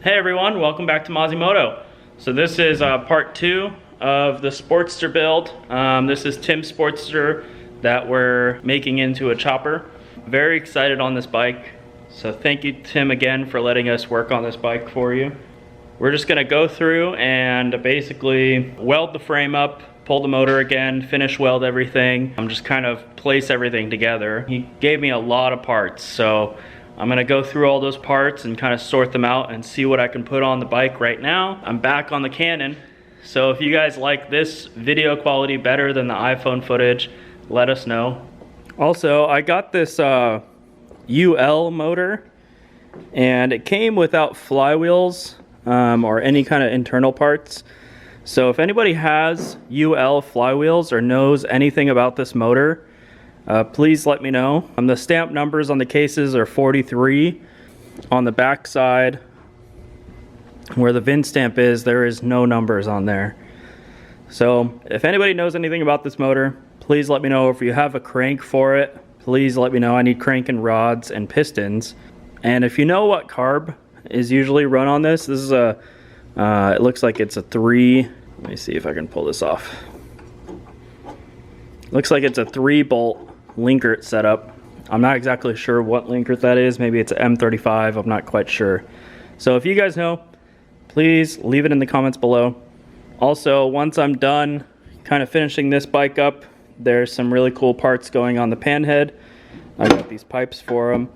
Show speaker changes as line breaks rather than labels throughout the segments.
Hey everyone, welcome back to Mazimoto. So this is part 2 of the Sportster build. This is Tim's Sportster that we're making into a chopper. Very excited on this bike. So thank you, Tim, again for letting us work on this bike for you. We're just gonna go through and basically weld the frame up, pull the motor again, finish weld everything. I'm just kind of place everything together. He gave me a lot of parts, so I'm gonna go through all those parts and kind of sort them out and see what I can put on the bike right now. I'm back on the Canon, so if you guys like this video quality better than the iPhone footage, let us know. Also, I got this UL motor, and it came without flywheels or any kind of internal parts. So if anybody has UL flywheels or knows anything about this motor, please let me know. The stamp numbers on the cases are 43. On the back side, where the VIN stamp is, there is no numbers on there. So if anybody knows anything about this motor, please let me know. If you have a crank for it, please let me know. I need crank and rods and pistons. And if you know what carb is usually run on this, this is a, it looks like it's a 3, let me see if I can pull this off. Looks like it's a 3-bolt linkert setup. I'm not exactly sure what linkert that is. Maybe it's an M35, I'm not quite sure. So if you guys know, please leave it in the comments below. Also, once I'm done kind of finishing this bike up, there's some really cool parts going on the panhead. I got these pipes for them,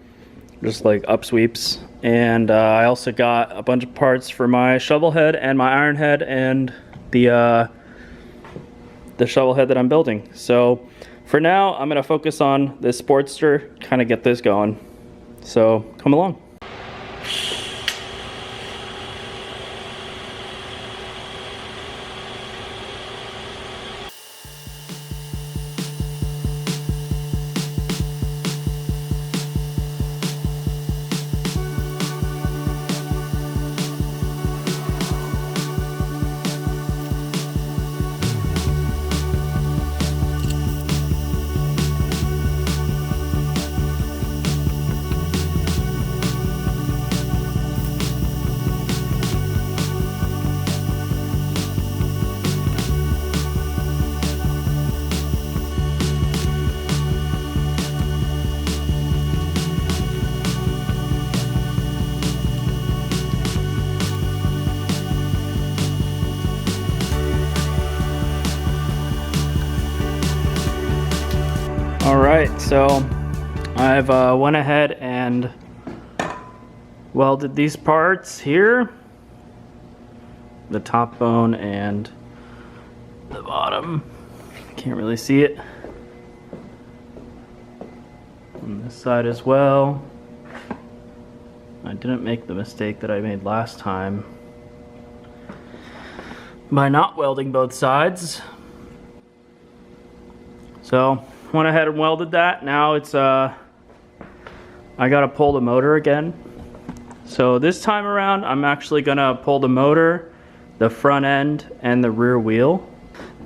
just like upsweeps. And I also got a bunch of parts for my shovelhead and my ironhead and the shovelhead that I'm building. So for now, I'm gonna focus on this Sportster, kind of get this going. So come along. Alright, so I've went ahead and welded these parts here, the top bone and the bottom. Can't really see it. On this side as well. I didn't make the mistake that I made last time by not welding both sides. So went ahead and welded that. Now it's I gotta pull the motor again. So this time around I'm actually gonna pull the motor, the front end, and the rear wheel.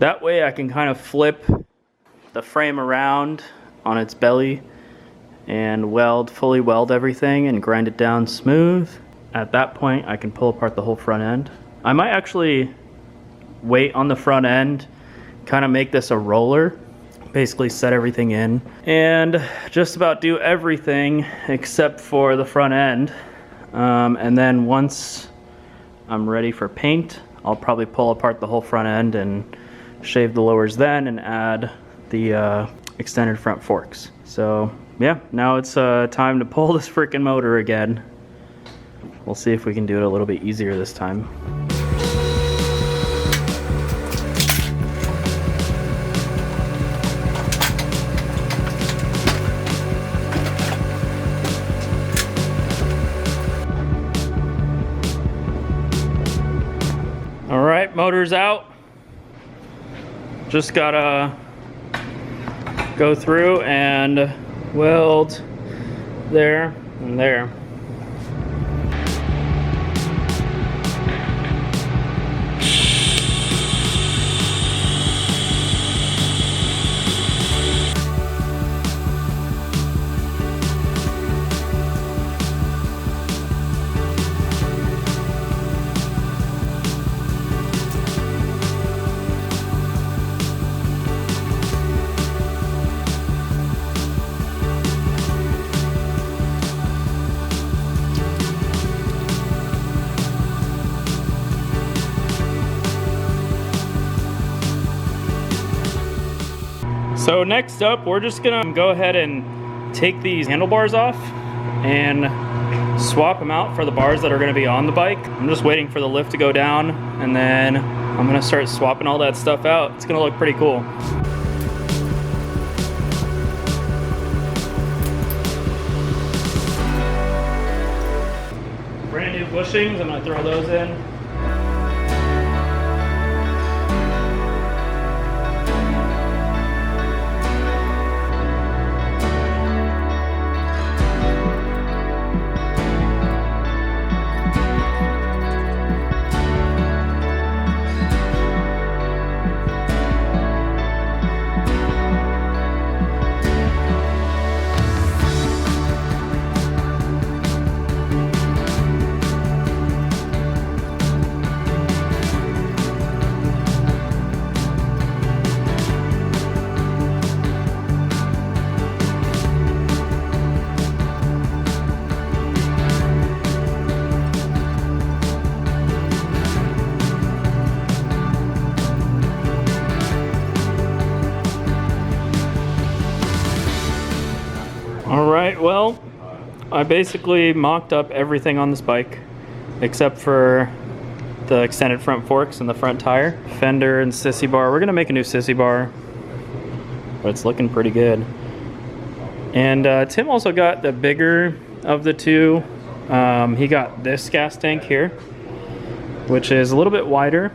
That way I can kind of flip the frame around on its belly and fully weld everything and grind it down smooth. At that point I can pull apart the whole front end. I might actually wait on the front end, kind of make this a roller, basically set everything in and just about do everything except for the front end. And then once I'm ready for paint, I'll probably pull apart the whole front end and shave the lowers then and add the extended front forks. So yeah, now it's time to pull this freaking motor again. We'll see if we can do it a little bit easier this time. Alright, motor's out. Just gotta go through and weld there and there. So next up, we're just gonna go ahead and take these handlebars off and swap them out for the bars that are gonna be on the bike. I'm just waiting for the lift to go down, and then I'm gonna start swapping all that stuff out. It's gonna look pretty cool. Brand new bushings, I'm gonna throw those in. Alright, well, I basically mocked up everything on this bike except for the extended front forks and the front tire. Fender and sissy bar. We're gonna make a new sissy bar, but it's looking pretty good. And Tim also got the bigger of the two. He got this gas tank here, which is a little bit wider.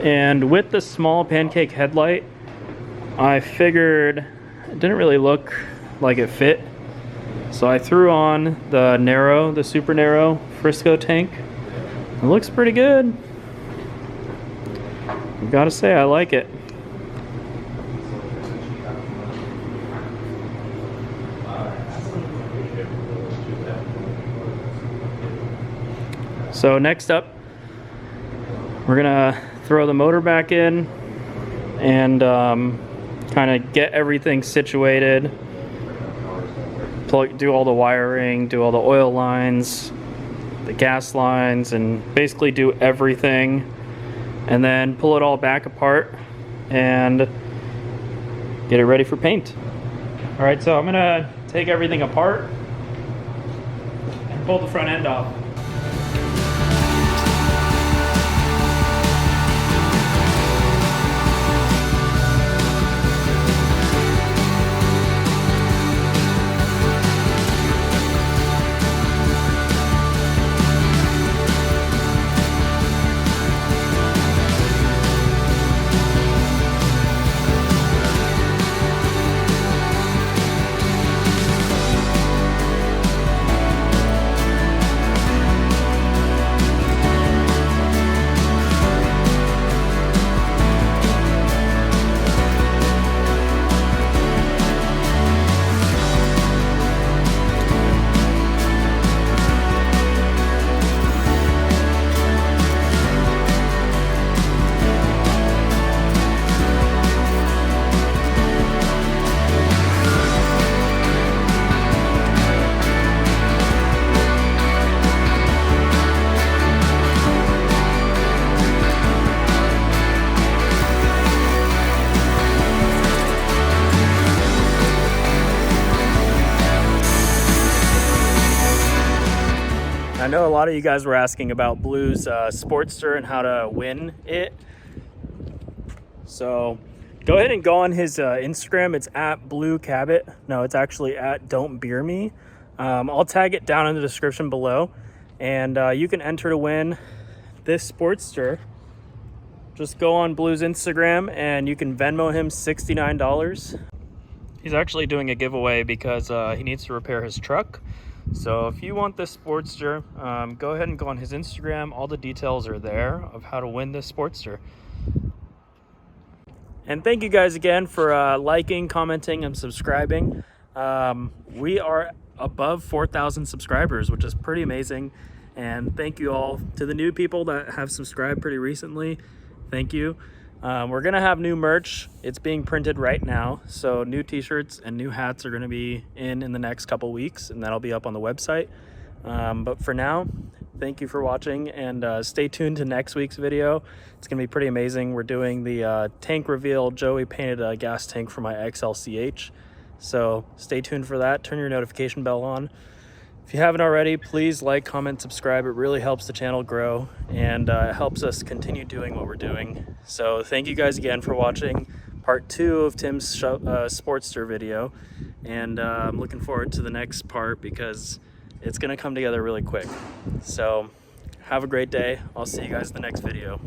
And with the small pancake headlight, I figured it didn't really look like it fit. So I threw on the super narrow Frisco tank. It looks pretty good. I've got to say, I like it. So next up, we're gonna throw the motor back in and kind of get everything situated. Do all the wiring, do all the oil lines, the gas lines, and basically do everything, and then pull it all back apart and get it ready for paint. All right, so I'm gonna take everything apart and pull the front end off. I know a lot of you guys were asking about Blue's Sportster and how to win it. So go ahead and go on his Instagram. It's at Blue Cabot. No, it's actually at Don't Beer Me. I'll tag it down in the description below. And you can enter to win this Sportster. Just go on Blue's Instagram and you can Venmo him $69. He's actually doing a giveaway because he needs to repair his truck. So if you want this Sportster, go ahead and go on his Instagram. All the details are there of how to win this Sportster. And thank you guys again for liking, commenting, and subscribing. We are above 4,000 subscribers, which is pretty amazing. And thank you all to the new people that have subscribed pretty recently. Thank you. We're gonna have new merch. It's being printed right now, so new t-shirts and new hats are gonna be in the next couple weeks, and that'll be up on the website. But for now, thank you for watching, and stay tuned to next week's video. It's gonna be pretty amazing. We're doing the tank reveal. Joey painted a gas tank for my xlch, so stay tuned for that. Turn your notification bell on. If you haven't already, please like, comment, subscribe. It really helps the channel grow, and it helps us continue doing what we're doing. So thank you guys again for watching part 2 of Tim's Sportster video, and I'm looking forward to the next part because it's gonna come together really quick. So have a great day. I'll see you guys in the next video.